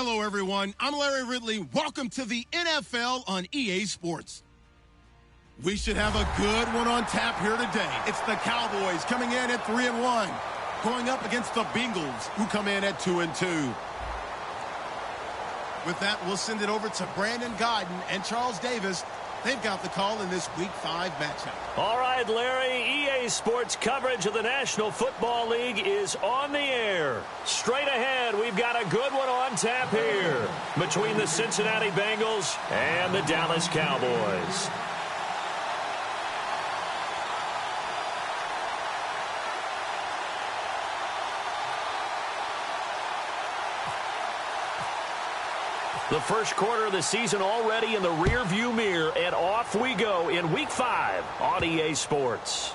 Hello, everyone. I'm Larry Ridley. Welcome to the NFL on EA Sports. We should have a good one on tap here today. It's the Cowboys coming in at 3-1, going up against the Bengals, who come in at 2-2. With that, we'll send it over to Brandon Godden and Charles Davis. They've got the call in this Week 5 matchup. All right, Larry, EA Sports coverage of the National Football League is on the air. Straight ahead, we've got a good one on tap here between the Cincinnati Bengals and the Dallas Cowboys. The first quarter of the season already in the rearview mirror, and off we go in Week 5 on EA Sports.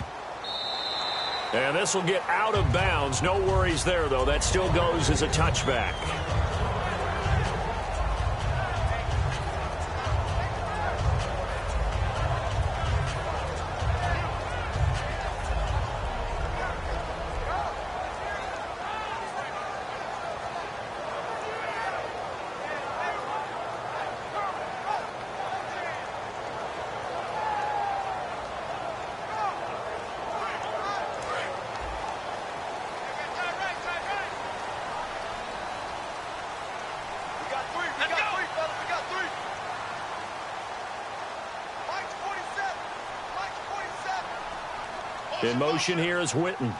And this will get out of bounds. No worries there, though. That still goes as a touchback. In motion here is Witten.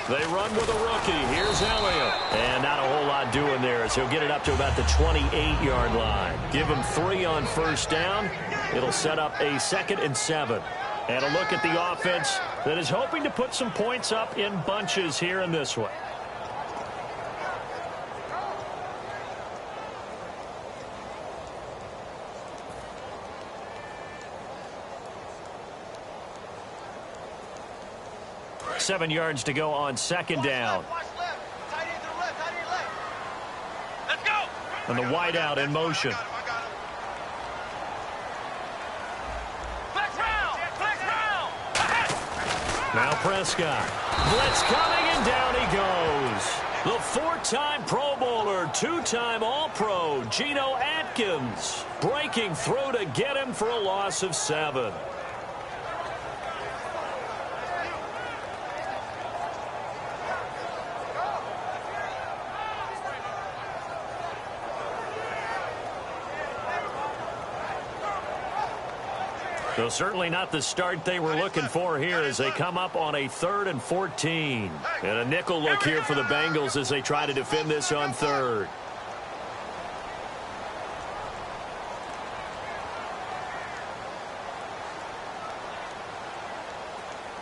They run with a rookie. Here's Elliott. And not a whole lot doing there as he'll get it up to about the 28-yard line. Give him 3 on first down. It'll set up a 2nd and 7. And a look at the offense that is hoping to put some points up in bunches here in this one. Seven yards to go on second down. And the wideout in motion. Now Prescott. Blitz coming, and down he goes. The 4-time Pro Bowler, 2-time All-Pro, Geno Atkins, breaking through to get him for a loss of 7. So certainly not the start they were looking for here as they come up on a 3rd and 14. And a nickel look here for the Bengals as they try to defend this on 3rd.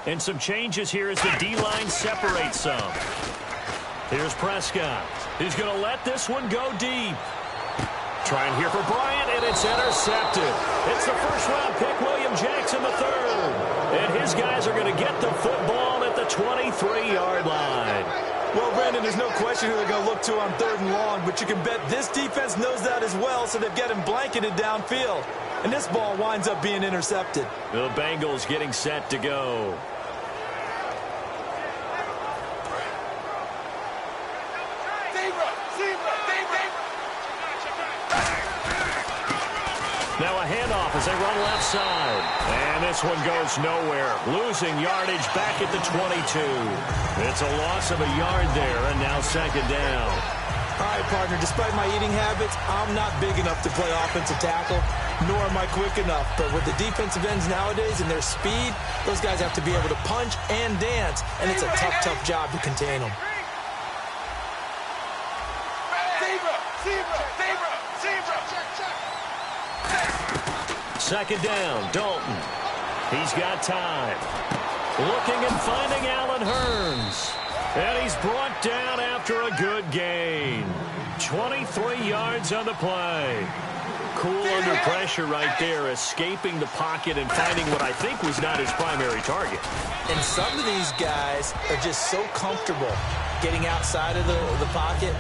And some changes here as the D-line separates some. Here's Prescott. He's going to let this one go deep. Trying here for Bryant, and it's intercepted. It's the first-round pick, William Jackson III. And his guys are going to get the football at the 23-yard line. Well, Brandon, there's no question who they're going to look to on 3rd and long, but you can bet this defense knows that as well, so they've got him blanketed downfield. And this ball winds up being intercepted. The Bengals getting set to go. Now a handoff as they run left side. And this one goes nowhere. Losing yardage back at the 22. It's a loss of a yard there, and now 2nd down. All right, partner, despite my eating habits, I'm not big enough to play offensive tackle, nor am I quick enough. But with the defensive ends nowadays and their speed, those guys have to be able to punch and dance, and it's a tough, tough job to contain them. Second down, Dalton. He's got time. Looking and finding Allen Hurns. And he's brought down after a good gain. 23 yards on the play. Cool under pressure right there, escaping the pocket and finding what I think was not his primary target. And some of these guys are just so comfortable getting outside of the pocket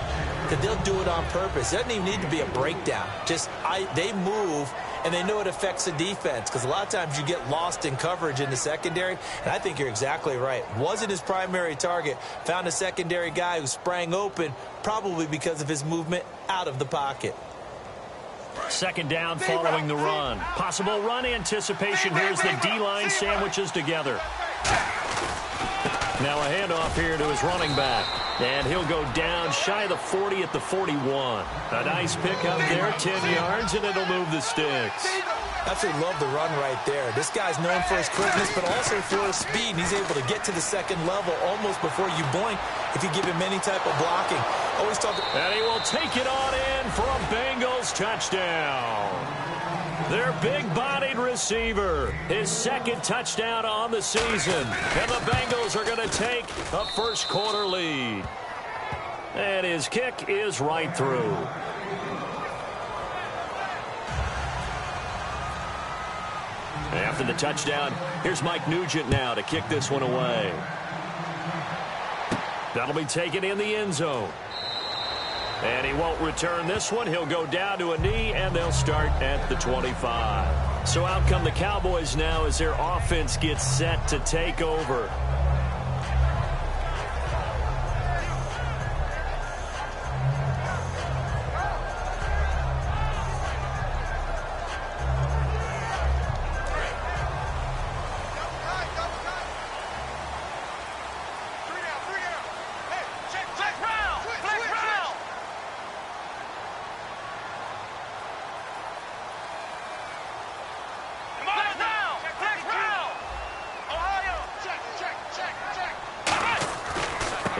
that they'll do it on purpose. It doesn't even need to be a breakdown. Just they move and they know it affects the defense because a lot of times you get lost in coverage in the secondary, and I think you're exactly right. Wasn't his primary target. Found a secondary guy who sprang open, probably because of his movement out of the pocket. Second down following the run. Possible run anticipation here as the D-line sandwiches together. Now a handoff here to his running back. And he'll go down shy of the 40 at the 41. A nice pickup there, 10 yards, and it'll move the sticks. Absolutely love the run right there. This guy's known for his quickness, but also for his speed. And he's able to get to the second level almost before you blink if you give him any type of blocking. Always talk. And he will take it on in for a Bengals touchdown. Their big-bodied receiver, his second touchdown on the season. And the Bengals are going to take a first-quarter lead. And his kick is right through. After the touchdown, here's Mike Nugent now to kick this one away. That'll be taken in the end zone. And he won't return this one. He'll go down to a knee, and they'll start at the 25. So out come the Cowboys now as their offense gets set to take over.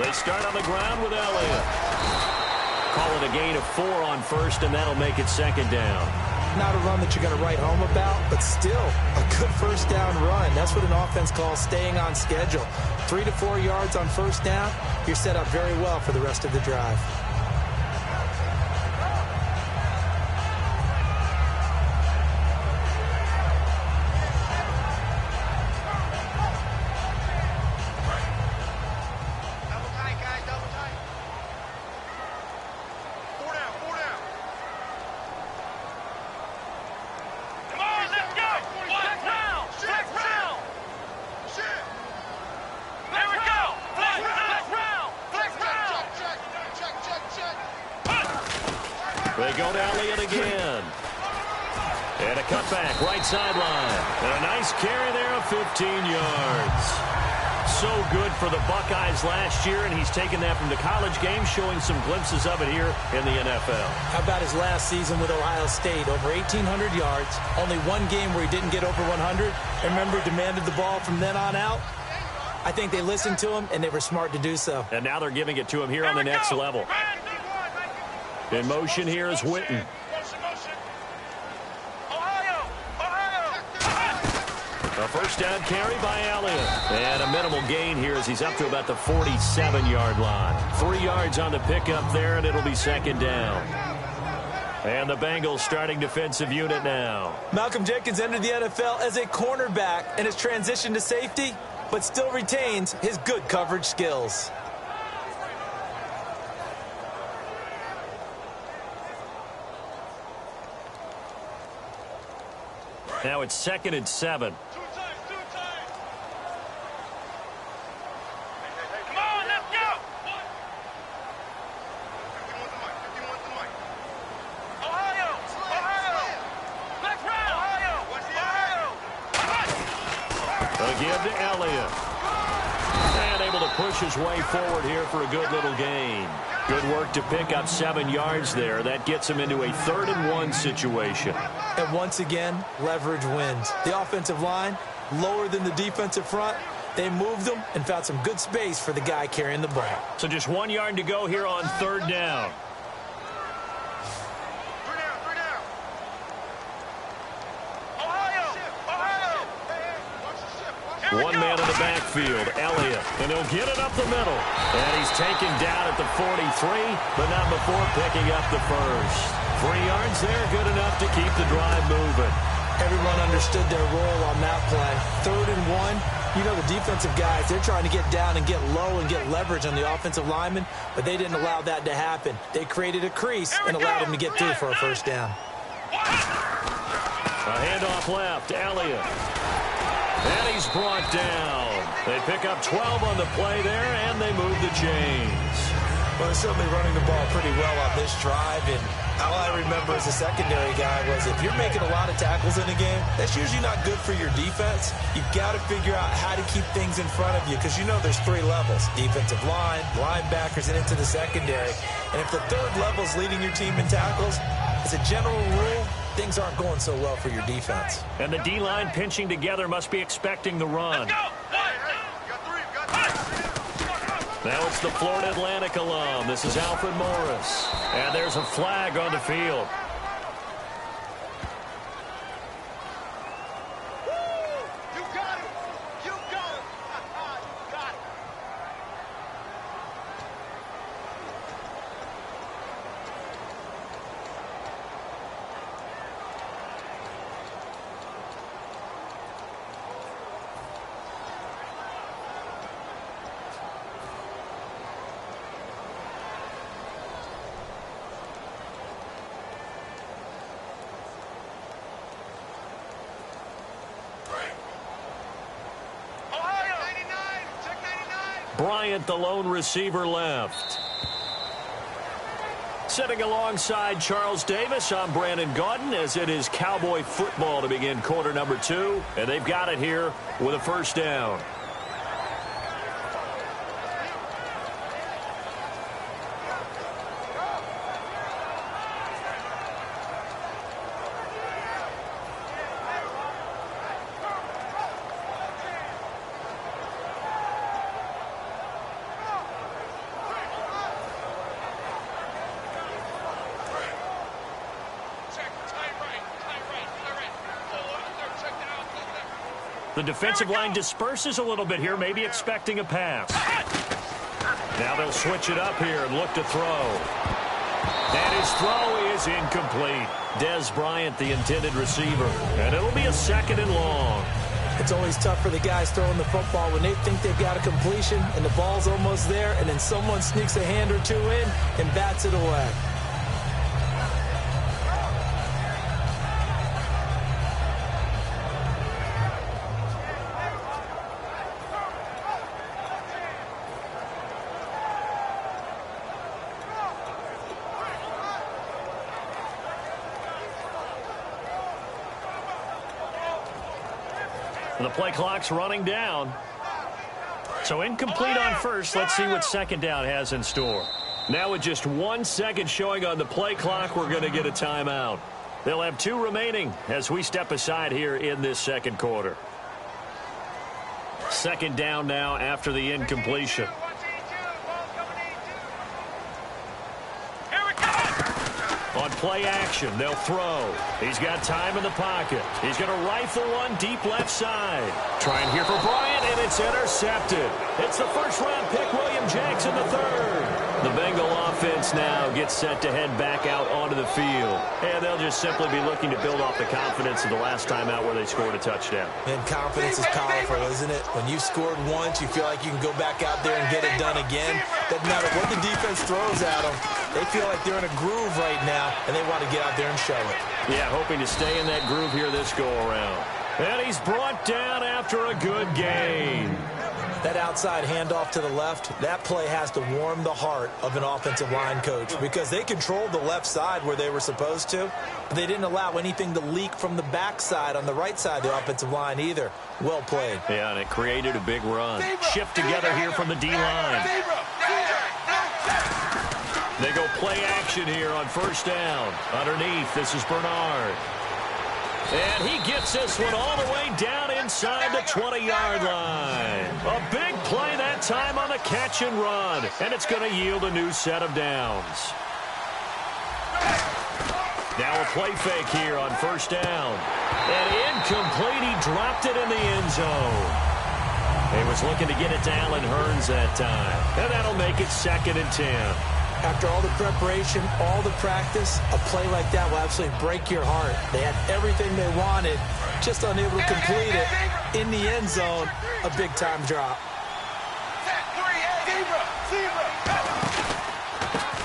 They start on the ground with Elliott. Call it a gain of 4 on first, and that'll make it second down. Not a run that you're going to write home about, but still a good first down run. That's what an offense calls staying on schedule. 3 to 4 yards on first down, you're set up very well for the rest of the drive. They go to Elliott again. And a cutback, right sideline. And a nice carry there of 15 yards. So good for the Buckeyes last year, and he's taken that from the college game, showing some glimpses of it here in the NFL. How about his last season with Ohio State? Over 1,800 yards. Only one game where he didn't get over 100. And remember, demanded the ball from then on out. I think they listened to him, and they were smart to do so. And now they're giving it to him here on the next level. In motion here is Witten. A first down carry by Elliott. And a minimal gain here as he's up to about the 47-yard line. 3 yards on the pickup there, and it'll be second down. And the Bengals starting defensive unit now. Malcolm Jenkins entered the NFL as a cornerback and has transitioned to safety, but still retains his good coverage skills. Now it's 2nd and 7. Again to Elliott. And able to push his way forward here for a good little gain. Good work to pick up 7 yards there. That gets him into a 3rd and 1 situation. And once again, leverage wins. The offensive line, lower than the defensive front. They moved them and found some good space for the guy carrying the ball. So just 1 yard to go here on 3rd down. One man in the backfield, Elliott, and he'll get it up the middle. And he's taken down at the 43, but not before picking up the first. 3 yards there, good enough to keep the drive moving. Everyone understood their role on that play. 3rd and 1, you know the defensive guys, they're trying to get down and get low and get leverage on the offensive lineman, but they didn't allow that to happen. They created a crease and allowed him to get through for a first down. A handoff left, Elliott. And he's brought down. They pick up 12 on the play there, and they move the chains. Well, they're certainly running the ball pretty well on this drive, and all I remember as a secondary guy was if you're making a lot of tackles in a game, that's usually not good for your defense. You've got to figure out how to keep things in front of you because you know there's 3 levels, defensive line, linebackers, and into the secondary. And if the 3rd level is leading your team in tackles, as a general rule, things aren't going so well for your defense. And the D-line pinching together must be expecting the run. Let's go! Now it's the Florida Atlantic alum. This is Alfred Morris. And there's a flag on the field. You got it! You got it! You got it! Bryant, the lone receiver, left. Sitting alongside Charles Davis, I'm Brandon Gaudin, as it is Cowboy football to begin quarter number 2. And they've got it here with a first down. The defensive line disperses a little bit here, maybe expecting a pass. Now they'll switch it up here and look to throw. And his throw is incomplete. Dez Bryant, the intended receiver. And it'll be a 2nd and long. It's always tough for the guys throwing the football when they think they've got a completion and the ball's almost there, and then someone sneaks a hand or 2 in and bats it away. The play clock's running down. So incomplete on first. Let's see what 2nd down has in store. Now with just 1 second showing on the play clock, we're going to get a timeout. They'll have 2 remaining as we step aside here in this 2nd quarter. 2nd down now after the incompletion. On play action, they'll throw. He's got time in the pocket. He's going to rifle one deep left side. Trying here for Bryant, and it's intercepted. It's the 1st-round pick, William Jackson, the 3rd. The Bengal offense now gets set to head back out onto the field. And they'll just simply be looking to build off the confidence of the last time out where they scored a touchdown. And confidence is powerful, isn't it? When you've scored once, you feel like you can go back out there and get it done again. Doesn't matter what the defense throws at them. They feel like they're in a groove right now, and they want to get out there and show it. Yeah, hoping to stay in that groove here this go-around. And he's brought down after a good gain. That outside handoff to the left, that play has to warm the heart of an offensive line coach because they controlled the left side where they were supposed to, but they didn't allow anything to leak from the backside on the right side of the offensive line either. Well played. Yeah, and it created a big run. Shift together here from the D-line. They go play action here on 1st down. Underneath, this is Bernard. And he gets this one all the way down inside the 20-yard line. A big play that time on the catch and run. And it's going to yield a new set of downs. Now a play fake here on 1st down. And incomplete. He dropped it in the end zone. He was looking to get it to Allen Hurns that time. And that'll make it 2nd and 10. After all the preparation, all the practice, a play like that will absolutely break your heart. They had everything they wanted, just unable to complete it. In the end zone, a big-time drop.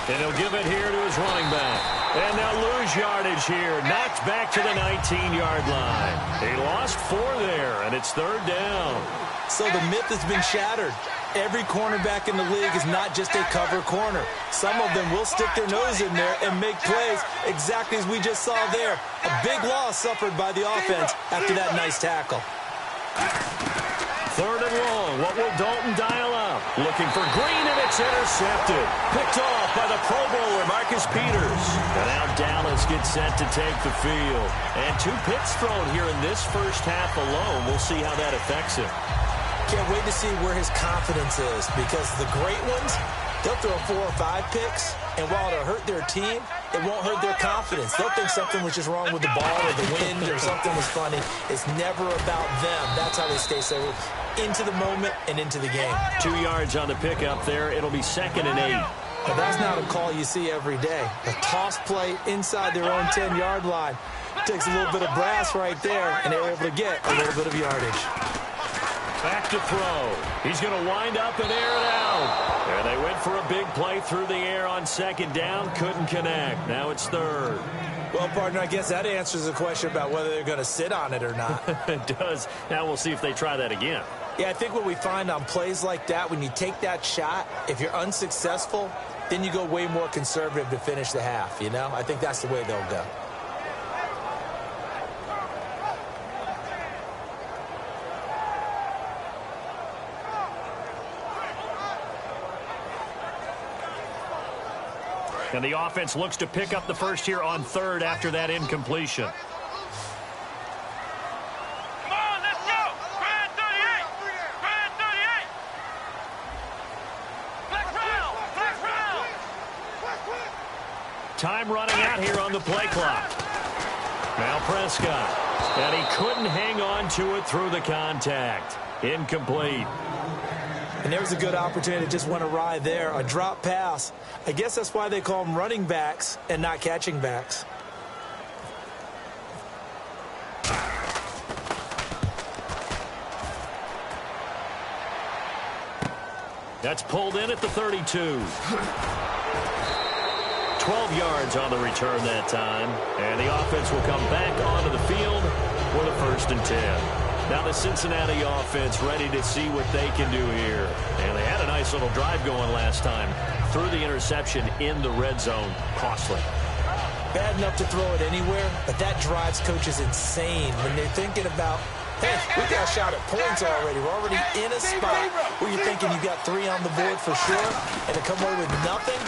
And he'll give it here to his running back. And they'll lose yardage here. Knocked back to the 19-yard line. He lost 4 there, and it's 3rd down. So the myth has been shattered. Every cornerback in the league is not just a cover corner. Some of them will stick their nose in there and make plays exactly as we just saw there. A big loss suffered by the offense after that nice tackle. 3rd and long. What will Dalton dial up? Looking for Green, and it's intercepted. Picked off by the Pro Bowler, Marcus Peters. And now Dallas gets set to take the field. And 2 picks thrown here in this first half alone. We'll see how that affects him. Can't wait to see where his confidence is, because the great ones, they'll throw 4 or 5 picks, and while it'll hurt their team, it won't hurt their confidence. They'll think something was just wrong with the ball or the wind or something was funny. It's never about them. That's how they stay so into the moment and into the game. 2 yards on the pickup there. It'll be 2nd and 8. But that's not a call you see every day. A toss play inside their own 10-yard line takes a little bit of brass right there, and they were able to get a little bit of yardage. Back to throw. He's going to wind up and air it out. And they went for a big play through the air on 2nd down. Couldn't connect. Now it's 3rd. Well, partner, I guess that answers the question about whether they're going to sit on it or not. It does. Now we'll see if they try that again. Yeah, I think what we find on plays like that, when you take that shot, if you're unsuccessful, then you go way more conservative to finish the half, you know? I think that's the way they'll go. And the offense looks to pick up the first here on 3rd after that incompletion. Come on, let's go! Brand 38! Brand 38! Black round! Black round! Time running out here on the play clock. Now Prescott. And he couldn't hang on to it through the contact. Incomplete. And there was a good opportunity to just went awry there. A drop pass. I guess that's why they call them running backs and not catching backs. That's pulled in at the 32. 12 yards on the return that time. And the offense will come back onto the field for the 1st and 10. Now the Cincinnati offense ready to see what they can do here. And they had a nice little drive going last time. Threw the interception in the red zone. Costly. Bad enough to throw it anywhere, but that drives coaches insane when they're thinking about, hey, we got a shot at points already. We're already in a spot where you're thinking you got 3 on the board for sure, and to come away with nothing,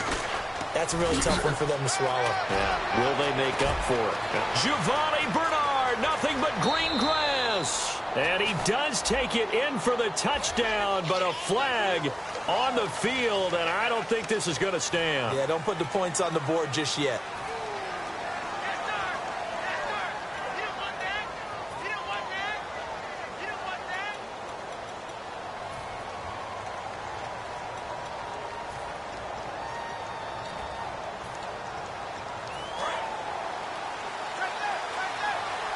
that's a really tough one for them to swallow. Yeah, will they make up for it? Giovanni Bernard, nothing but green grass. And he does take it in for the touchdown, but a flag on the field, and I don't think this is going to stand. Yeah, don't put the points on the board just yet.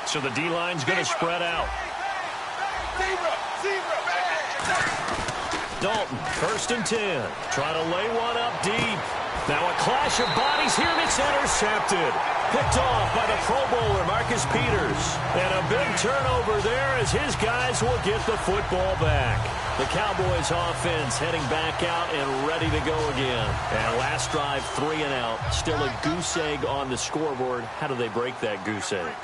So the D-line's going to spread out. Dalton, 1st and 10. Trying to lay one up deep. Now a clash of bodies here, and it's intercepted. Picked off by the Pro Bowler, Marcus Peters. And a big turnover there as his guys will get the football back. The Cowboys offense heading back out and ready to go again. And last drive, 3 and out. Still a goose egg on the scoreboard. How do they break that goose egg?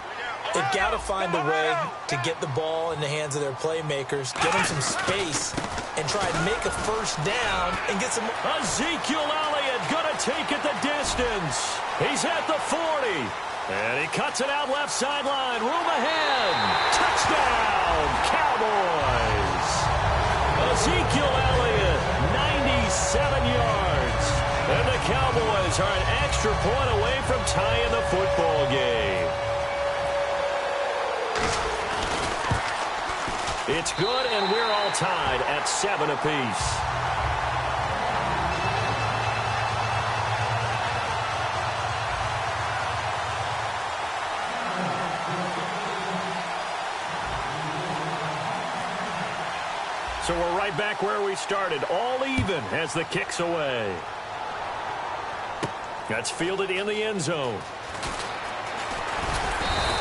They've got to find a way to get the ball in the hands of their playmakers, get them some space, and try and make a 1st down and get some... Ezekiel Elliott going to take it the distance. He's at the 40. And he cuts it out left sideline. Room ahead. Touchdown, Cowboys. Ezekiel Elliott, 97 yards. And the Cowboys are an extra point away from tying the football game. It's good, and we're all tied at 7 apiece. So we're right back where we started, all even as the kick's away. That's fielded in the end zone.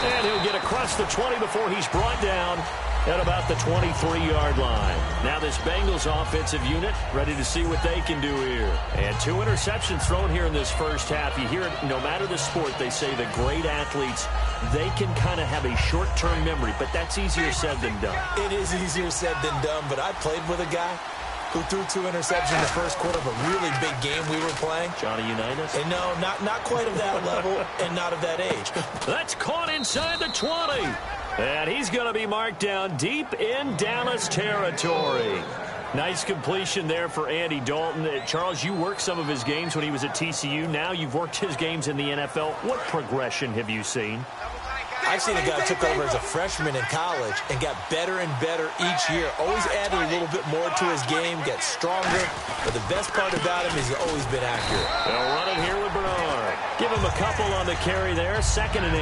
And he'll get across the 20 before he's brought down at about the 23-yard line. Now this Bengals offensive unit ready to see what they can do here. And 2 interceptions thrown here in this first half. You hear it, no matter the sport, they say the great athletes, they can kind of have a short-term memory, but that's easier said than done. It is easier said than done, but I played with a guy who threw 2 interceptions in the first quarter of a really big game we were playing. Johnny Unitas? And no, not quite of that level and not of that age. That's caught inside the 20. And he's going to be marked down deep in Dallas territory. Nice completion there for Andy Dalton. Charles, you worked some of his games when he was at TCU. Now you've worked his games in the NFL. What progression have you seen? I've seen a guy who took over as a freshman in college and got better and better each year. Always added a little bit more to his game, gets stronger. But the best part about him is he's always been accurate. They'll run it here with Bernard. Give him a couple on the carry there. 2nd and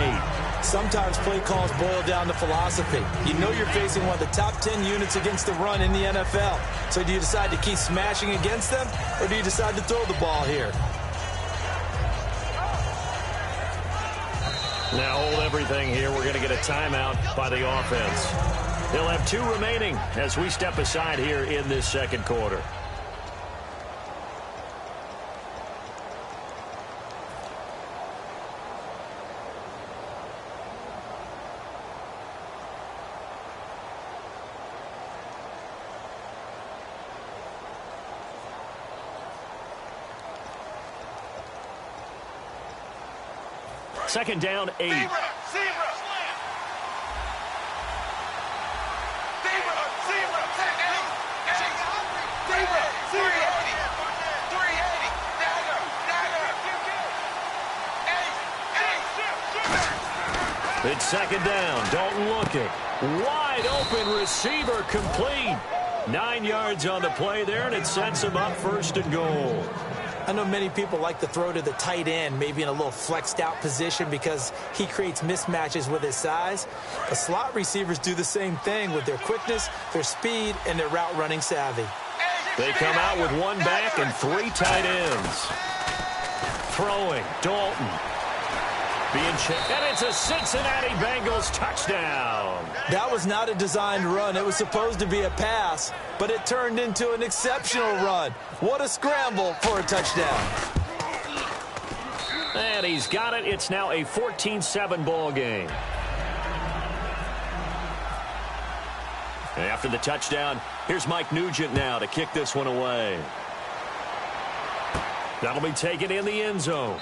8. Sometimes play calls boil down to philosophy. You know you're facing one of the top 10 units against the run in the NFL. So do you decide to keep smashing against them, or do you decide to throw the ball here? Now hold everything here. We're going to get a timeout by the offense. They'll have 2 remaining as we step aside here in this second quarter. Second down, 8. Zebra. It's second down. Dalton looking. Wide open receiver complete. 9 yards on the play there, and it sets him up 1st and goal. I know many people like to throw to the tight end, maybe in a little flexed out position because he creates mismatches with his size. The slot receivers do the same thing with their quickness, their speed, and their route running savvy. They come out with 1 back and 3 tight ends. Throwing, Dalton. Being checked, and it's a Cincinnati Bengals touchdown. That was not a designed run. It was supposed to be a pass, but it turned into an exceptional run. What a scramble for a touchdown. And he's got it. It's now a 14-7 ball game. And after the touchdown, here's Mike Nugent now to kick this one away. That'll be taken in the end zone.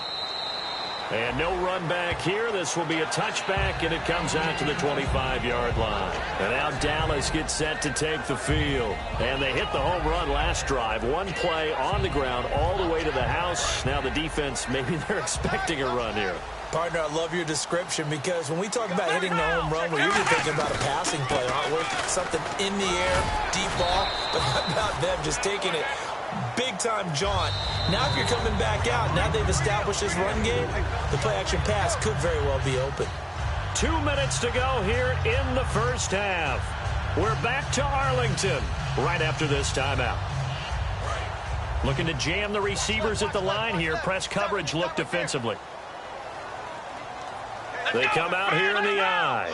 And no run back here. This will be a touchback, and it comes out to the 25-yard line. And now Dallas gets set to take the field. And they hit the home run last drive. 1 play on the ground all the way to the house. Now the defense, maybe they're expecting a run here. Partner, I love your description because when we talk about hitting the home run, we're usually thinking about a passing play, aren't we? Something in the air, deep ball. But how about them just taking it big-time jaunt? Now if you're coming back out, now they've established this run game, the play-action pass could very well be open. 2 minutes to go here in the first half. We're back to Arlington right after this timeout. Looking to jam the receivers at the line here. Press coverage look defensively. They come out here in the eye.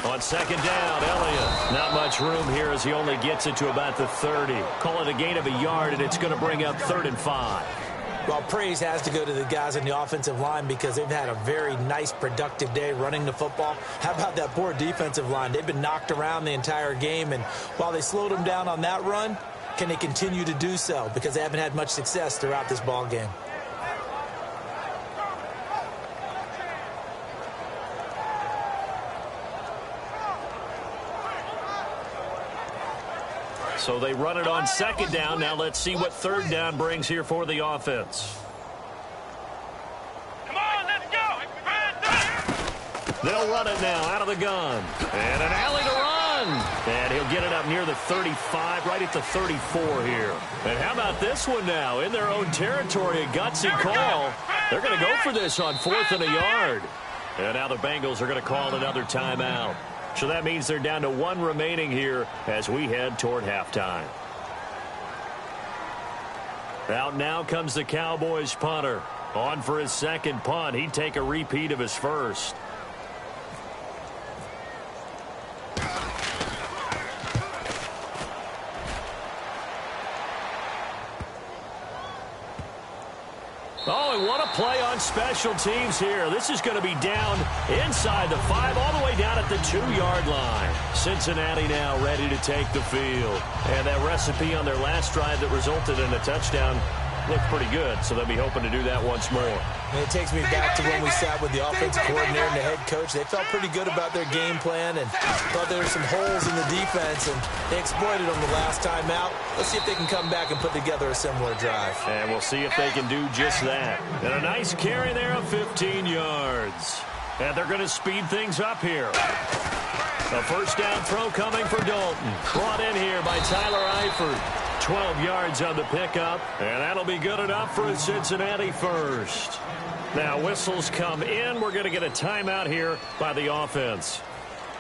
On second down, Elliott. Not much room here as he only gets it to about the 30. Call it a gain of a yard, and it's going to bring up 3rd and 5. Well, praise has to go to the guys on the offensive line because they've had a very nice, productive day running the football. How about that poor defensive line? They've been knocked around the entire game, and while they slowed them down on that run, can they continue to do so? Because they haven't had much success throughout this ball game. So they run it on second down. Now let's see what 3rd down brings here for the offense. Come on, let's go. They'll run it now out of the gun. And an alley to run. And he'll get it up near the 35, right at the 34 here. And how about this one now? In their own territory, a gutsy call. They're going to go for this on 4th and a yard. And now the Bengals are going to call another timeout. So that means they're down to 1 remaining here as we head toward halftime. Out now comes the Cowboys punter. On for his second punt. He'd take a repeat of his first. Oh, and what a play on special teams here. This is going to be down inside the 5, all the way down at the 2-yard line. Cincinnati now ready to take the field. And that recipe on their last drive that resulted in a touchdown looked pretty good, so they'll be hoping to do that once more. And it takes me back to when we sat with the offensive coordinator and the head coach. They felt pretty good about their game plan and thought there were some holes in the defense, and they exploited them the last time out. Let's see if they can come back and put together a similar drive. And we'll see if they can do just that. And a nice carry there of 15 yards. And they're going to speed things up here. A first down throw coming for Dalton. Brought in here by Tyler Eifert. 12 yards on the pickup, and that'll be good enough for a Cincinnati first. Now whistles come in. We're going to get a timeout here by the offense.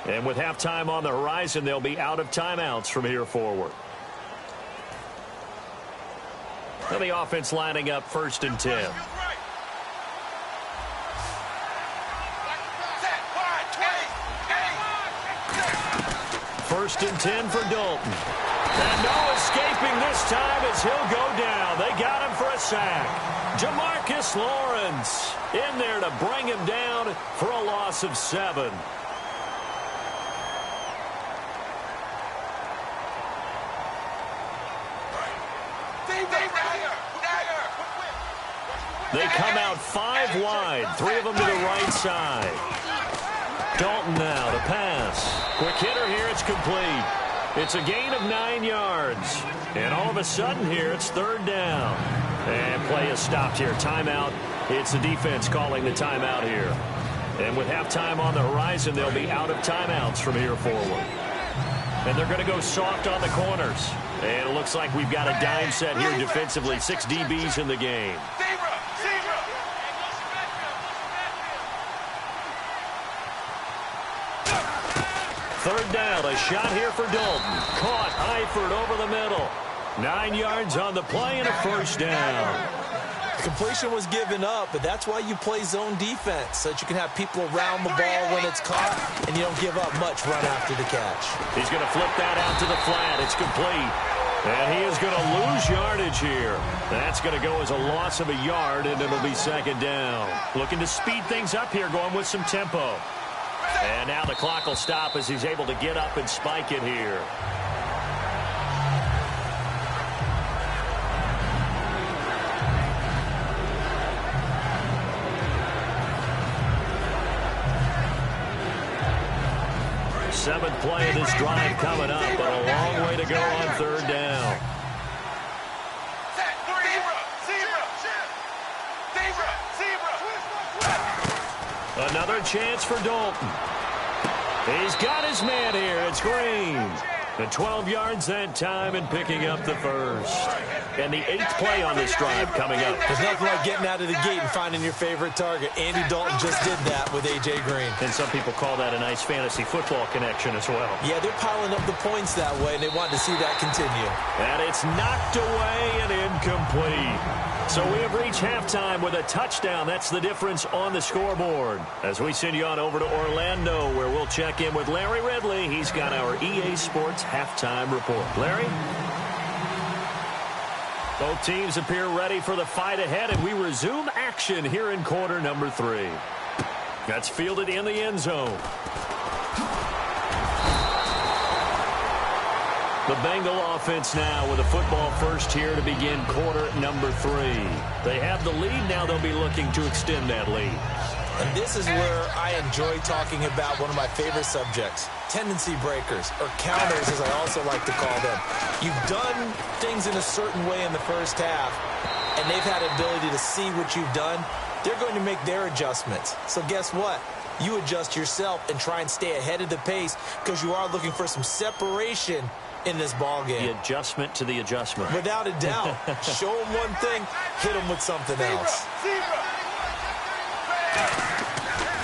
And with halftime on the horizon, they'll be out of timeouts from here forward. Now the offense lining up 1st and 10. First and 10 for Dalton. And no escaping this time as he'll go down. They got him for a sack. Jamarcus Lawrence in there to bring him down for a loss of 7. They come out 5 wide, 3 of them to the right side. Dalton now to pass. Quick hitter here, it's complete. It's a gain of 9 yards. And all of a sudden here, it's 3rd down. And play is stopped here. Timeout. It's the defense calling the timeout here. And with halftime on the horizon, they'll be out of timeouts from here forward. And they're going to go soft on the corners. And it looks like we've got a dime set here defensively. 6 DBs in the game. Third down, a shot here for Dalton. Caught Eifert over the middle. 9 yards on the play and a first down. Completion was given up, but that's why you play zone defense, so that you can have people around the ball when it's caught, and you don't give up much run after the catch. He's going to flip that out to the flat. It's complete. And he is going to lose yardage here. That's going to go as a loss of a yard, and it'll be 2nd down. Looking to speed things up here, going with some tempo. And now the clock will stop as he's able to get up and spike it here. Seventh play of this drive coming up, but a long way to go on 3rd down. Another chance for Dalton. He's got his man here. It's Green. And 12 yards that time and picking up the first. And the 8th play on this drive coming up. There's nothing like getting out of the gate and finding your favorite target. Andy Dalton just did that with A.J. Green. And some people call that a nice fantasy football connection as well. Yeah, they're piling up the points that way, and they want to see that continue. And it's knocked away and incomplete. So we have reached halftime with a touchdown. That's the difference on the scoreboard. As we send you on over to Orlando, where we'll check in with Larry Ridley. He's got our EA Sports halftime report. Larry? Both teams appear ready for the fight ahead, and we resume action here in quarter number 3. That's fielded in the end zone. The Bengal offense now with a football first here to begin quarter number 3. They have the lead. Now they'll be looking to extend that lead. And this is where I enjoy talking about one of my favorite subjects, tendency breakers, or counters as I also like to call them. You've done things in a certain way in the first half, and they've had the ability to see what you've done. They're going to make their adjustments. So guess what? You adjust yourself and try and stay ahead of the pace because you are looking for some separation in this ball game. The adjustment to the adjustment. Without a doubt. Show them one thing, hit them with something else.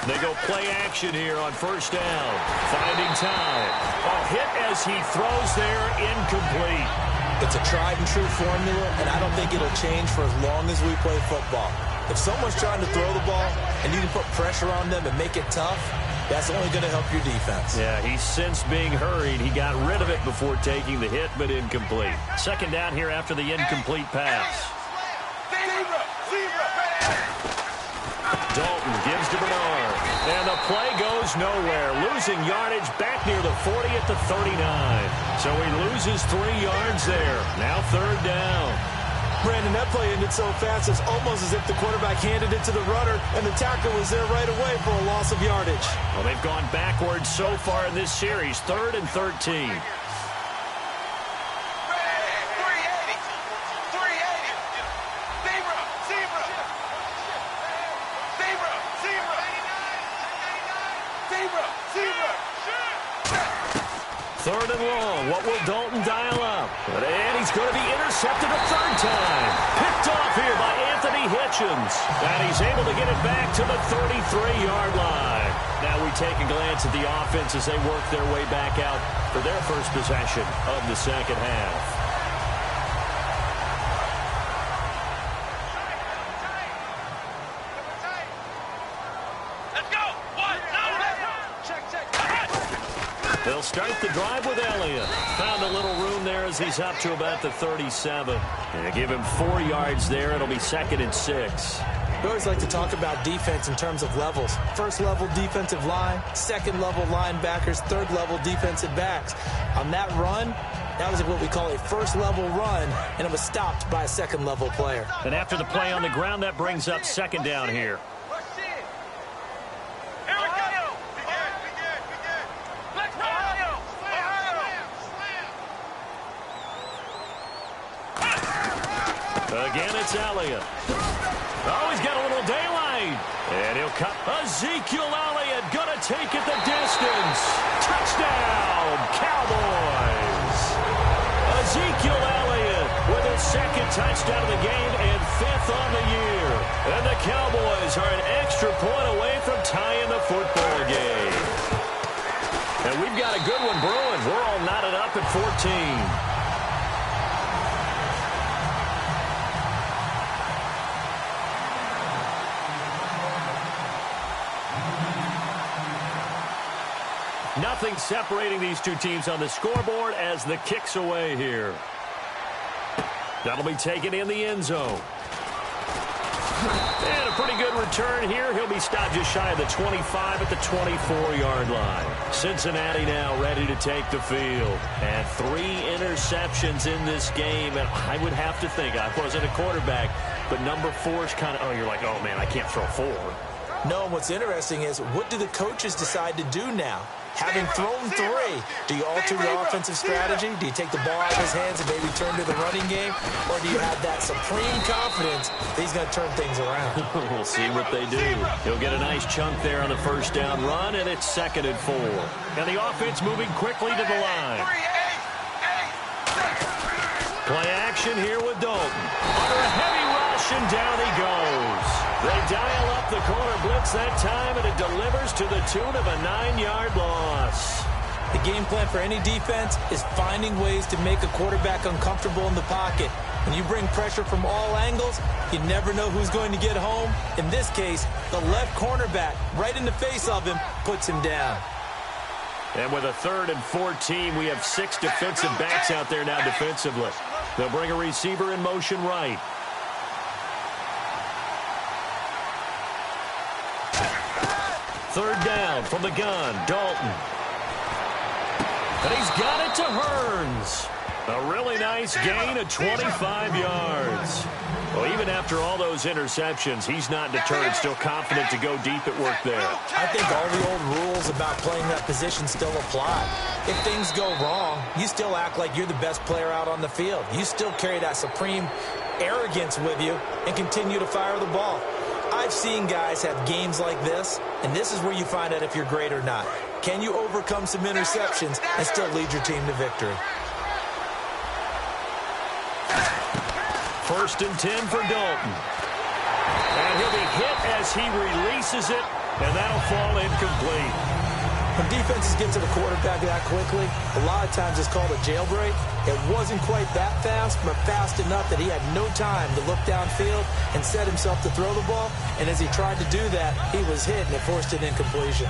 They go play action here on first down. Finding time. A hit as he throws there, incomplete. It's a tried-and-true formula, and I don't think it'll change for as long as we play football. If someone's trying to throw the ball and you can put pressure on them and make it tough, that's only going to help your defense. Yeah, he's since being hurried. He got rid of it before taking the hit, but incomplete. Second down here after the incomplete pass. Dalton gives to Bernard, and the play goes nowhere. Losing yardage back near the 40 at the 39. So he loses 3 yards there. Now third down. Brandon, that play ended so fast, it's almost as if the quarterback handed it to the runner, and the tackle was there right away for a loss of yardage. Well, they've gone backwards so far in this series. 3rd and 13. Third and long. What will Dalton dial up? And he's going to be intercepted a 3rd time. Picked off here by Anthony Hitchens. And he's able to get it back to the 33-yard line. Now we take a glance at the offense as they work their way back out for their first possession of the second half. They'll start the drive with Elliott. Found a little room there as he's up to about the 37. And give him 4 yards there. It'll be 2nd and 6. We always like to talk about defense in terms of levels. First level defensive line, second level linebackers, third level defensive backs. On that run, that was what we call a first level run, and it was stopped by a second level player. And after the play on the ground, that brings up second down here. Again, it's Elliott. Oh, he's got a little daylight. And he'll cut. Ezekiel Elliott going to take it the distance. Touchdown, Cowboys. Ezekiel Elliott with his 2nd touchdown of the game and 5th on the year. And the Cowboys are an extra point away from tying the football game. And we've got a good one brewing. We're all knotted up at 14. Nothing separating these two teams on the scoreboard as the kick's away here. That'll be taken in the end zone. And a pretty good return here. He'll be stopped just shy of the 25 at the 24-yard line. Cincinnati now ready to take the field. And 3 interceptions in this game. And I would have to think, I wasn't a quarterback, but number 4 is kind of, oh, you're like, oh, man, I can't throw 4. No, what's interesting is what do the coaches decide to do now? Having thrown 3, do you alter your offensive strategy? Do you take the ball out of his hands and maybe turn to the running game? Or do you have that supreme confidence that he's going to turn things around? We'll see what they do. He'll get a nice chunk there on the first down run, and it's 2nd and 4. And the offense moving quickly to the line. Play action here with Dalton. Under a heavy rush, and down he goes. They dial up the corner blitz that time, and it delivers to the tune of a 9-yard loss. The game plan for any defense is finding ways to make a quarterback uncomfortable in the pocket. When you bring pressure from all angles, you never know who's going to get home. In this case, the left cornerback, right in the face of him, puts him down. And with a 3rd and 14, we have 6 defensive backs out there now defensively. They'll bring a receiver in motion right. Third down from the gun, Dalton. And he's got it to Hearns. A really nice gain of 25 yards. Well, even after all those interceptions, he's not deterred, still confident to go deep at work there. I think all the old rules about playing that position still apply. If things go wrong, you still act like you're the best player out on the field. You still carry that supreme arrogance with you and continue to fire the ball. I've seen guys have games like this, and this is where you find out if you're great or not. Can you overcome some interceptions and still lead your team to victory? 1st and 10 for Dalton. And he'll be hit as he releases it, and that'll fall incomplete. When defenses get to the quarterback that quickly, a lot of times it's called a jailbreak. It wasn't quite that fast, but fast enough that he had no time to look downfield and set himself to throw the ball. And as he tried to do that, he was hit, and it forced an incompletion.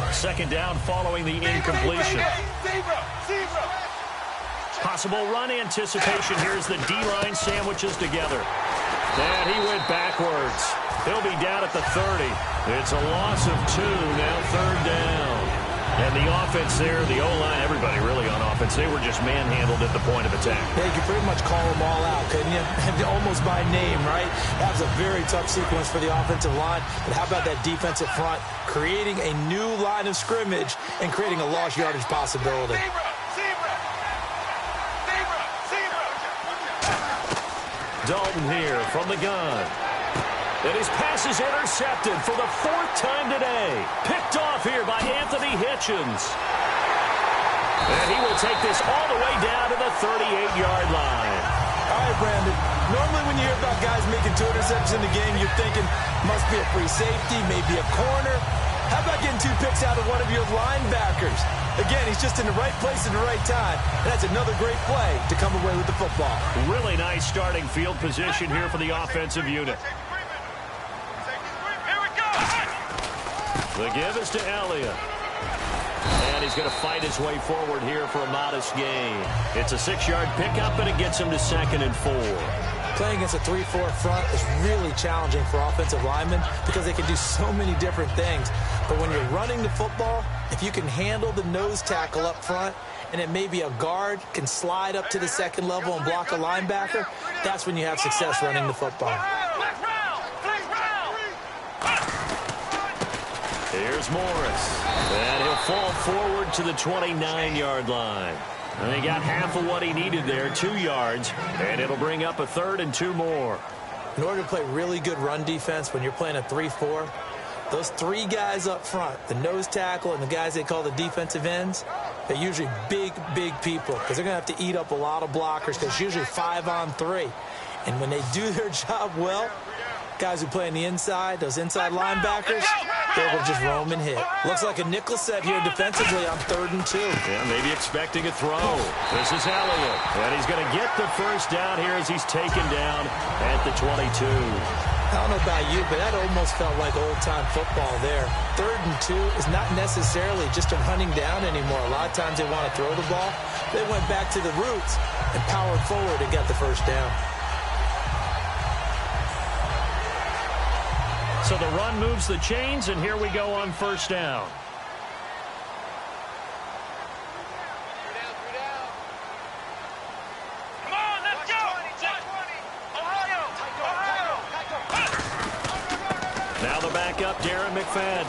Second down following the incompletion. Possible run anticipation. Here's the D-line sandwiches together. And he went backwards. He'll be down at the 30. It's a loss of 2, now third down. And the offense there, the O-line, everybody really on offense, they were just manhandled at the point of attack. Yeah, you could pretty much call them all out, couldn't you? Almost by name, right? That was a very tough sequence for the offensive line. But how about that defensive front creating a new line of scrimmage and creating a lost yardage possibility? Dalton here from the gun. And his pass is intercepted for the 4th time today. Picked off here by Anthony Hitchens. And he will take this all the way down to the 38-yard line. All right, Brandon. Normally when you hear about guys making 2 interceptions in the game, you're thinking must be a free safety, maybe a corner. How about getting 2 picks out of one of your linebackers? Again, he's just in the right place at the right time. And that's another great play to come away with the football. Really nice starting field position here for the offensive unit. The give is to Elliott. And he's going to fight his way forward here for a modest gain. It's a 6-yard pickup, and it gets him to 2nd and 4. Playing against a 3-4 front is really challenging for offensive linemen because they can do so many different things. But when you're running the football, if you can handle the nose tackle up front, and it may be a guard can slide up to the 2nd level and block a linebacker, that's when you have success running the football. Here's Morris. And he'll fall forward to the 29-yard line. And he got half of what he needed there, 2 yards. And it'll bring up a 3rd and 2 more. In order to play really good run defense when you're playing a 3-4, those 3 guys up front, the nose tackle and the guys they call the defensive ends, they're usually big, big people because they're going to have to eat up a lot of blockers because it's usually 5-on-3. And when they do their job well, guys who play on the inside, those inside linebackers, they will just roam and hit. Looks like a nickel set here defensively on 3rd and 2. Yeah, maybe expecting a throw. This is Elliott. And he's going to get the first down here as he's taken down at the 22. I don't know about you, but that almost felt like old-time football there. 3rd and 2 is not necessarily just a running down anymore. A lot of times they want to throw the ball. They went back to the roots and powered forward and got the first down. So the run moves the chains, and here we go on 1st down. Come on, let's go! Ohio! Now the backup, Darren McFadden.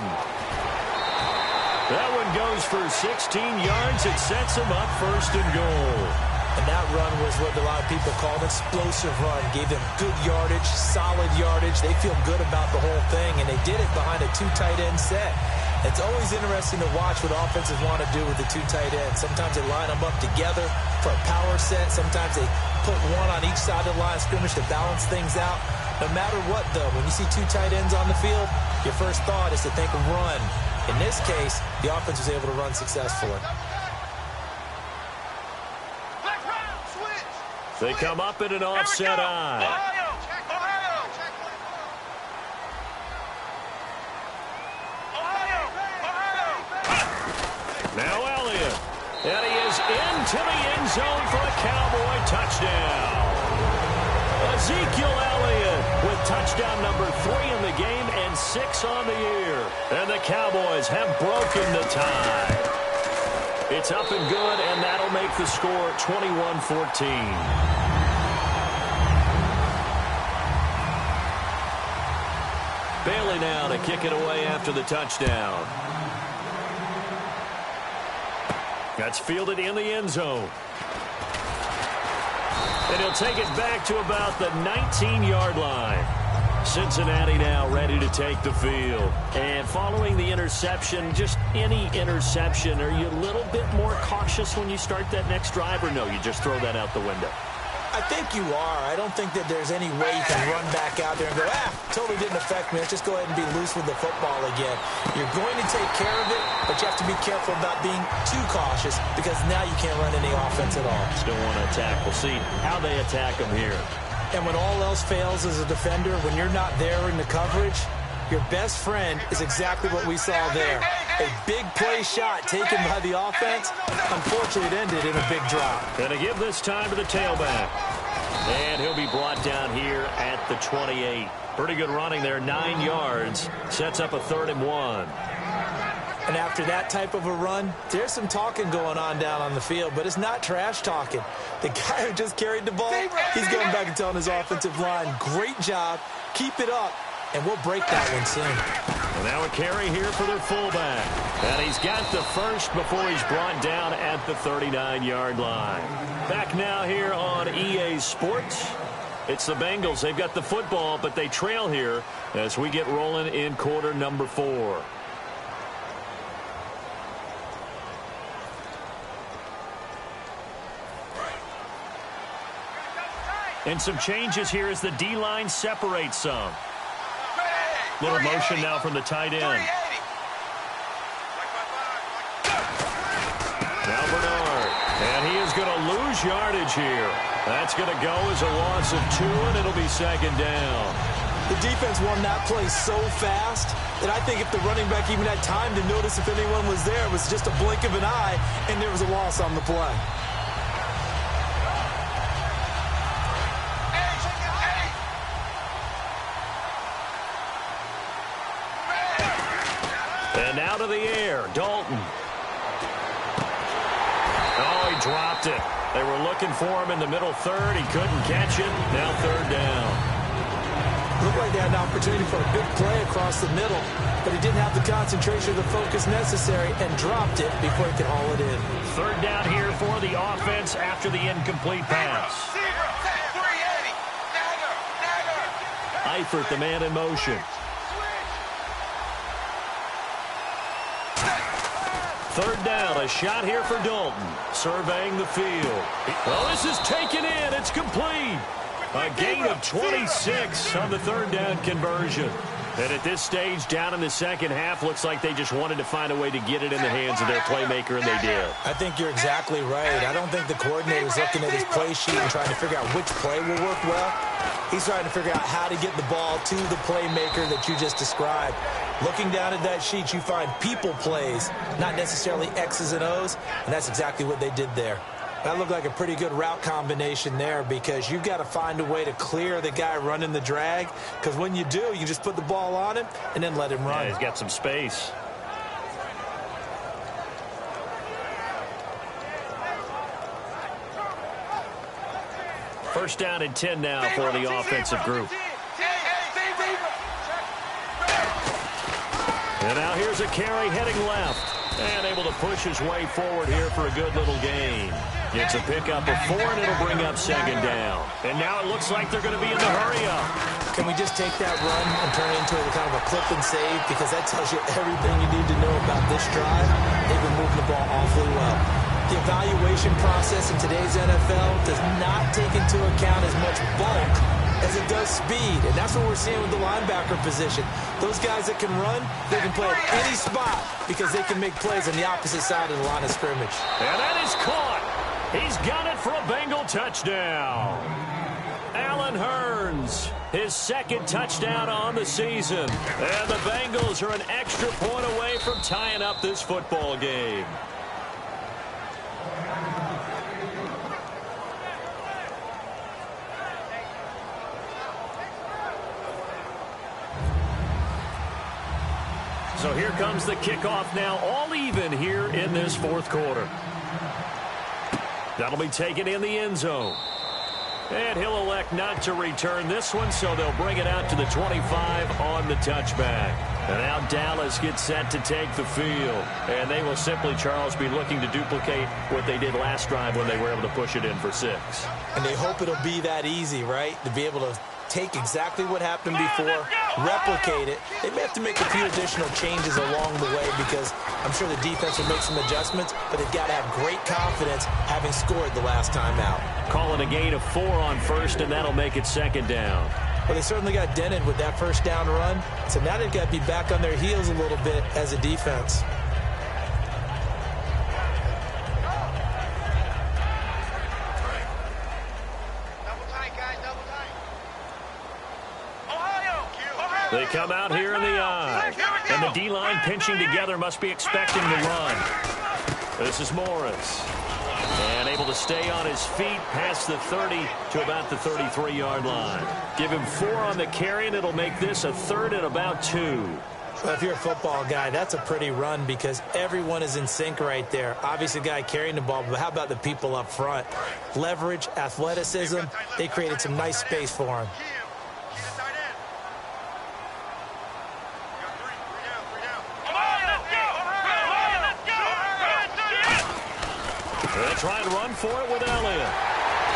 That one goes for 16 yards. It sets him up 1st and goal. And that run was what a lot of people call an explosive run. Gave them good yardage, solid yardage. They feel good about the whole thing, and they did it behind a 2 tight end set. It's always interesting to watch what offenses want to do with the 2 tight ends. Sometimes they line them up together for a power set. Sometimes they put one on each side of the line of scrimmage to balance things out. No matter what, though, when you see 2 tight ends on the field, your first thought is to think run. In this case, the offense was able to run successfully. They come up in an offset eye. Now Elliott. And he is into the end zone for a Cowboy touchdown. Ezekiel Elliott with touchdown number 3 in the game and 6 on the year. And the Cowboys have broken the tie. It's up and good, and that'll make the score 21-14. Bailey now to kick it away after the touchdown. That's fielded in the end zone. And he'll take it back to about the 19-yard line. Cincinnati now ready to take the field. And following the interception, just any interception, are you a little bit more cautious when you start that next drive, or no, you just throw that out the window? I think you are. I don't think that there's any way you can run back out there and go, totally didn't affect me. Let's just go ahead and be loose with the football again. You're going to take care of it, but you have to be careful about being too cautious because now you can't run any offense at all. Still want to attack. We'll see how they attack them here. And when all else fails as a defender, when you're not there in the coverage, your best friend is exactly what we saw there. A big play shot taken by the offense. Unfortunately, it ended in a big drop. Going to give this time to the tailback. And he'll be brought down here at the 28. Pretty good running there, 9 yards. Sets up a 3rd and 1. And after that type of a run, there's some talking going on down on the field, but it's not trash talking. The guy who just carried the ball, he's going back and telling his offensive line, great job, keep it up, and we'll break that one soon. And now a carry here for their fullback. And he's got the first before he's brought down at the 39-yard line. Back now here on EA Sports. It's the Bengals. They've got the football, but they trail here as we get rolling in quarter number 4. And some changes here as the D-line separates some. Little motion now from the tight end. Now Bernard. And he is going to lose yardage here. That's going to go as a loss of 2, and it'll be 2nd down. The defense won that play so fast that I think if the running back even had time to notice if anyone was there, it was just a blink of an eye, and there was a loss on the play. And out of the air, Dalton. Oh, he dropped it. They were looking for him in the middle third. He couldn't catch it. Now 3rd down. Looked like they had an opportunity for a big play across the middle, but he didn't have the concentration or the focus necessary and dropped it before he could haul it in. 3rd down here for the offense after the incomplete pass. Eifert, the man in motion. 3rd down, a shot here for Dalton. Surveying the field. Well, this is taken in. It's complete. A gain of 26 on the 3rd down conversion. And at this stage, down in the second half, looks like they just wanted to find a way to get it in the hands of their playmaker, and they did. I think you're exactly right. I don't think the coordinator's looking at his play sheet and trying to figure out which play will work well. He's trying to figure out how to get the ball to the playmaker that you just described. Looking down at that sheet, you find people plays, not necessarily X's and O's, and that's exactly what they did there. That looked like a pretty good route combination there because you've got to find a way to clear the guy running the drag, because when you do, you just put the ball on him and then let him run. Yeah, he's got some space. First down and 10 now for the offensive group. And now here's a carry heading left. And able to push his way forward here for a good little gain. Gets a pickup of 4, and it'll bring up 2nd down. And now it looks like they're going to be in the hurry-up. Can we just take that run and turn it into a kind of a clip and save? Because that tells you everything you need to know about this drive. They've been moving the ball awfully well. The evaluation process in today's NFL does not take into account as much bulk as it does speed, and that's what we're seeing with the linebacker position. Those guys that can run, they can play at any spot because they can make plays on the opposite side of the line of scrimmage. And that is caught. He's got it for a Bengal touchdown. Allen Hurns, his 2nd touchdown on the season. And the Bengals are an extra point away from tying up this football game. So here comes the kickoff now, all even here in this 4th quarter. That'll be taken in the end zone. And he'll elect not to return this one, so they'll bring it out to the 25 on the touchback. And now Dallas gets set to take the field. And they will simply, Charles, be looking to duplicate what they did last drive when they were able to push it in for 6. And they hope it'll be that easy, right? To be able to take exactly what happened before, replicate it. They may have to make a few additional changes along the way because I'm sure the defense will make some adjustments, but they've got to have great confidence having scored the last time out. Call it a gain of 4 on first, and that'll make it second down. Well, they certainly got dented with that first down run, so now they've got to be back on their heels a little bit as a defense. They come out here in the eye. And the D-line pinching together must be expecting the run. This is Morris. And able to stay on his feet past the 30 to about the 33-yard line. Give him 4 on the carry, and it'll make this a 3rd and about 2. Well, if you're a football guy, that's a pretty run because everyone is in sync right there. Obviously, the guy carrying the ball, but how about the people up front? Leverage, athleticism, they created some nice space for him. They'll try and run for it with Elliott.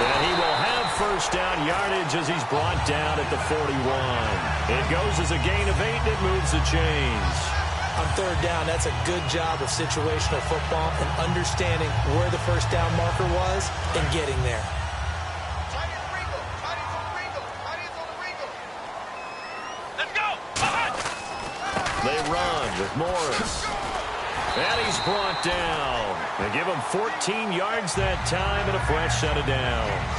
And he will have first down yardage as he's brought down at the 41. It goes as a gain of 8, and it moves the chains. On 3rd down, that's a good job of situational football and understanding where the first down marker was and getting there. They run with Morris. And he's brought down. They give him 14 yards that time and a fresh set of downs.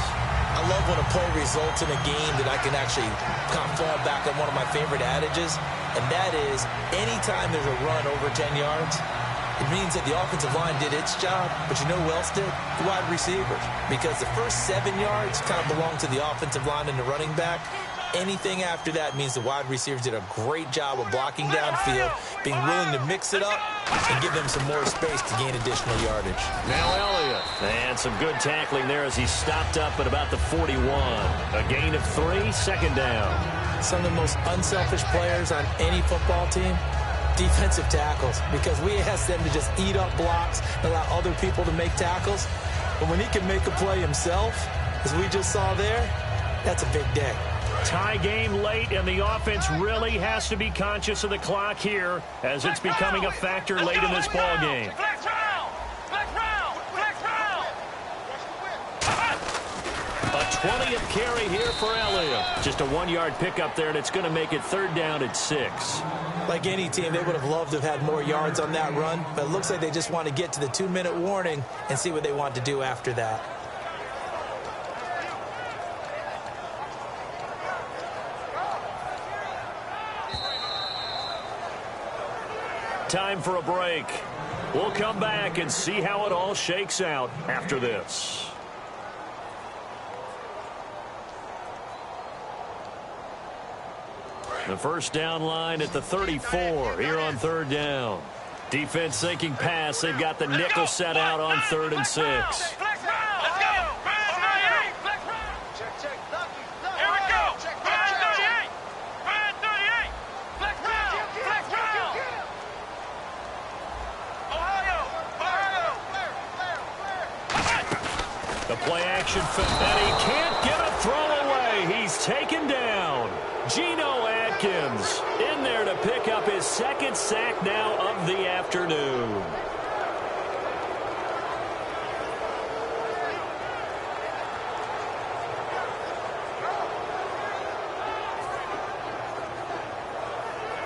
I love when a play results in a game that I can actually kind of fall back on one of my favorite adages, and that is anytime there's a run over 10 yards, it means that the offensive line did its job, but you know who else did? The wide receivers. Because the first 7 yards kind of belong to the offensive line and the running back. Anything after that means the wide receivers did a great job of blocking downfield, being willing to mix it up, and give them some more space to gain additional yardage. Now Elliott. And some good tackling there as he stopped up at about the 41. A gain of 3, second down. Some of the most unselfish players on any football team, defensive tackles, because we ask them to just eat up blocks and allow other people to make tackles. But when he can make a play himself, as we just saw there, that's a big day. Tie game late, and the offense really has to be conscious of the clock here as it's becoming a factor late in this ball game. A 20th carry here for Elliott. Just a 1-yard pickup there, and it's going to make it 3rd down at 6. Like any team, they would have loved to have had more yards on that run, but it looks like they just want to get to the 2-minute warning and see what they want to do after that. Time for a break. We'll come back and see how it all shakes out after this. The first down line at the 34 here on 3rd down. Defense thinking pass. They've got the nickel set out on 3rd and 6. The play action, and he can't get a throw away. He's taken down. Geno Atkins in there to pick up his 2nd sack now of the afternoon.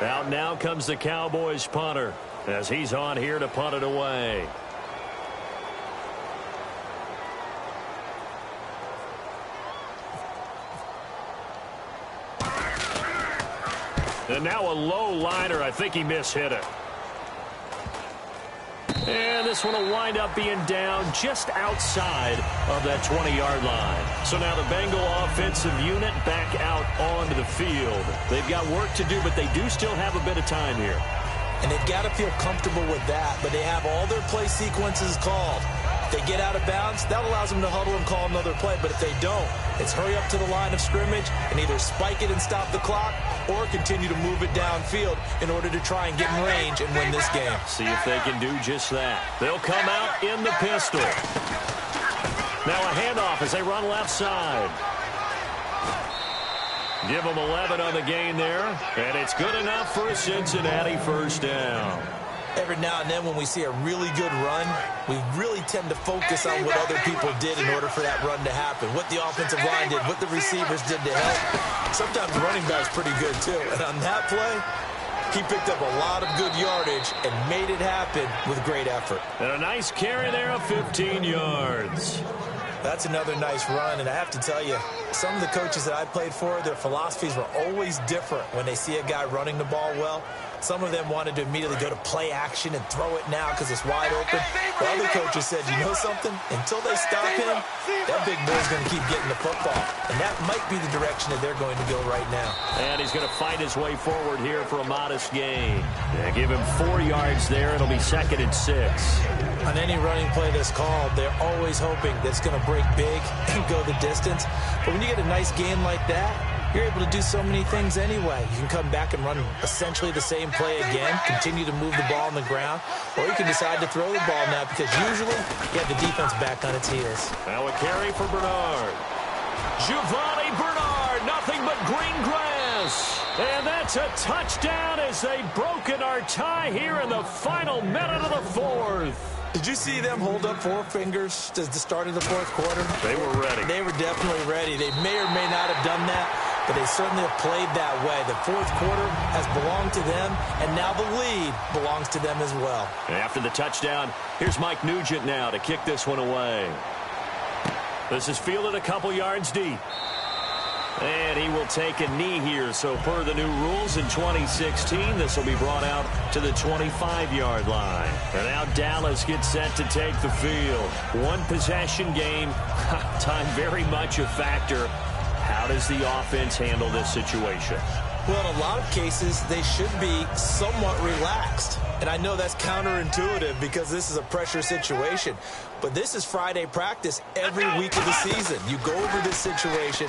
Out now comes the Cowboys punter as he's on here to punt it away. And now a low liner. I think he mishit it. And this one will wind up being down just outside of that 20-yard line. So now the Bengal offensive unit back out onto the field. They've got work to do, but they do still have a bit of time here. And they've got to feel comfortable with that, but they have all their play sequences called. If they get out of bounds, that allows them to huddle and call another play. But if they don't, it's hurry up to the line of scrimmage and either spike it and stop the clock or continue to move it downfield in order to try and get in range and win this game. See if they can do just that. They'll come out in the pistol. Now a handoff as they run left side. Give them 11 on the gain there, and it's good enough for a Cincinnati first down. Every now and then when we see a really good run, we really tend to focus on what other people did in order for that run to happen. What the offensive line did, what the receivers did to help. Sometimes the running back's pretty good too. And on that play, he picked up a lot of good yardage and made it happen with great effort. And a nice carry there of 15 yards. That's another nice run, and I have to tell you, some of the coaches that I played for, their philosophies were always different when they see a guy running the ball well. Some of them wanted to immediately go to play action and throw it now because it's wide open. The other coaches said, you know something? Until they stop him, that big boy's going to keep getting the football. And that might be the direction that they're going to go right now. And he's going to fight his way forward here for a modest gain. Yeah, give him 4 yards there. It'll be 2nd and 6. On any running play that's called, they're always hoping that it's going to break big and go the distance. But when you get a nice gain like that, you're able to do so many things anyway. You can come back and run essentially the same play again, continue to move the ball on the ground, or you can decide to throw the ball now because usually you have the defense back on its heels. Now a carry for Bernard. Giovanni Bernard, nothing but green grass. And that's a touchdown as they've broken our tie here in the final minute of the 4th. Did you see them hold up 4 fingers at the start of the 4th quarter? They were ready. They were definitely ready. They may or may not have done that, but they certainly have played that way. The 4th quarter has belonged to them, and now the lead belongs to them as well. And after the touchdown, here's Mike Nugent now to kick this one away. This is fielded a couple yards deep. And he will take a knee here. So per the new rules in 2016, this will be brought out to the 25-yard line. And now Dallas gets set to take the field. One possession game. Time very much a factor. How does the offense handle this situation? Well, in a lot of cases, they should be somewhat relaxed. And I know that's counterintuitive because this is a pressure situation. But this is Friday practice every week of the season. You go over this situation,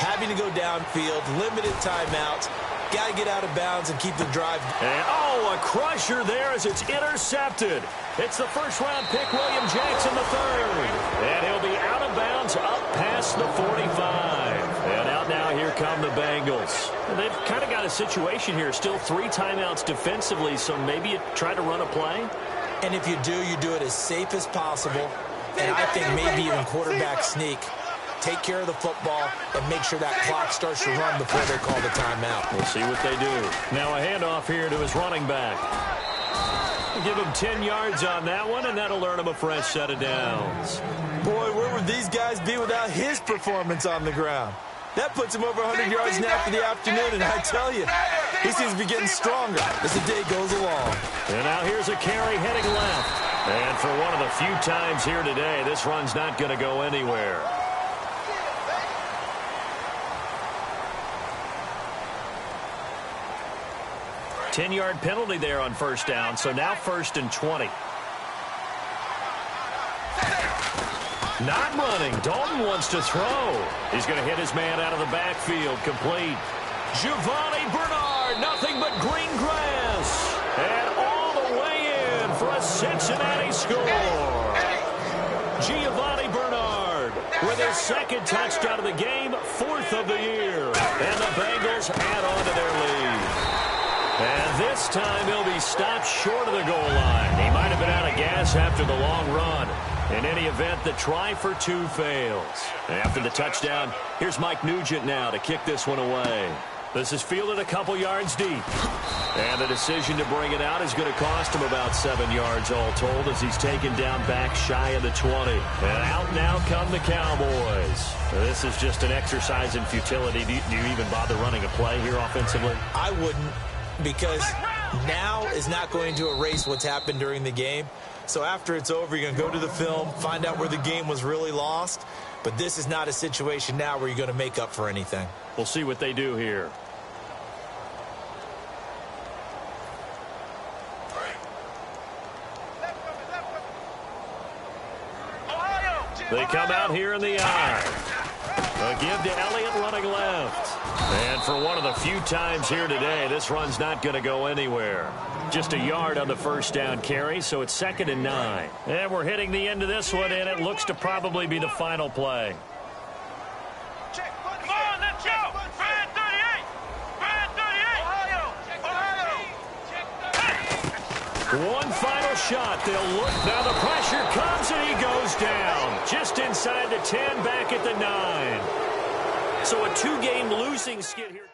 having to go downfield, limited timeouts, got to get out of bounds and keep the drive. And, oh, a crusher there as it's intercepted. It's the first-round pick, William Jackson III. And he'll be out of bounds up past the 45. And out now, here come the Bengals. And they've kind of got a situation here. Still 3 timeouts defensively, so maybe you try to run a play. And if you do it as safe as possible. And I think maybe even quarterback sneak. Take care of the football and make sure that clock starts to run before they call the timeout. We'll see what they do. Now a handoff here to his running back. Give him 10 yards on that one, and that'll earn him a fresh set of downs. Boy, where would these guys be without his performance on the ground? That puts him over 100 yards now for the afternoon, and I tell you, he seems to be getting stronger as the day goes along. And now here's a carry heading left. And for one of the few times here today, this run's not going to go anywhere. Ten-yard penalty there on first down, so now 1st and 20. Not running. Dalton wants to throw. He's going to hit his man out of the backfield. Complete. Giovanni Bernard, nothing but green grass. And all the way in for a Cincinnati score. Giovanni Bernard with his 2nd touchdown of the game, 4th of the year. And the Bengals add on to their lead. And this time he'll be stopped short of the goal line. He might have been out of gas after the long run. In any event, the try for 2 fails. After the touchdown, here's Mike Nugent now to kick this one away. This is fielded a couple yards deep. And the decision to bring it out is going to cost him about 7 yards all told as he's taken down back shy of the 20. And out now come the Cowboys. This is just an exercise in futility. Do you even bother running a play here offensively? I wouldn't, because now is not going to erase what's happened during the game. So after it's over, you're going to go to the film, find out where the game was really lost. But this is not a situation now where you're going to make up for anything. We'll see what they do here. They come out here in the eye. A give to Elliott running left. And for one of the few times here today, this run's not going to go anywhere. Just a yard on the first down carry, so it's 2nd and 9. And we're hitting the end of this one, and it looks to probably be the final play. Check. Come on, let's go. One final shot. They'll look. Now the pressure comes, and he goes down. Just inside the 10, back at the 9. So a 2-game losing skid here.